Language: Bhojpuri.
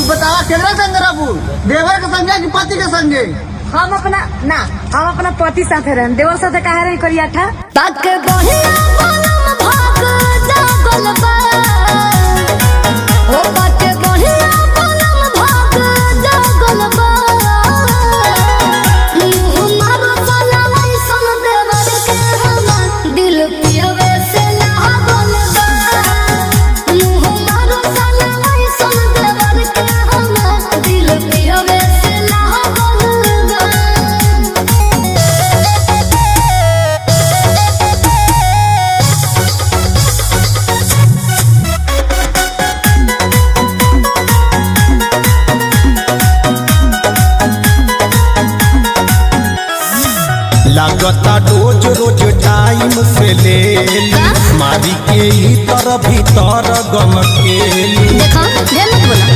बतावा केकरा संगे रहबू, देवर के संगे कि पति के संगे? हम अपना पति साथे रहन, देवर साथे काहे रही करिया था। तक बहिया बनम भाग जागल बा, ओ तक बहिया बनम भाग जागल बा। हमारो सलावै सुन देवर के हम दिल पियवे से लागल बा। हमारो सलावै सुन देवर के हम दिल पियवे से लागल बा। लागता रोज रोज टाइम से ले ली, मारी के ही तर भीतर गम के ली। देखो ढेर मत बोला।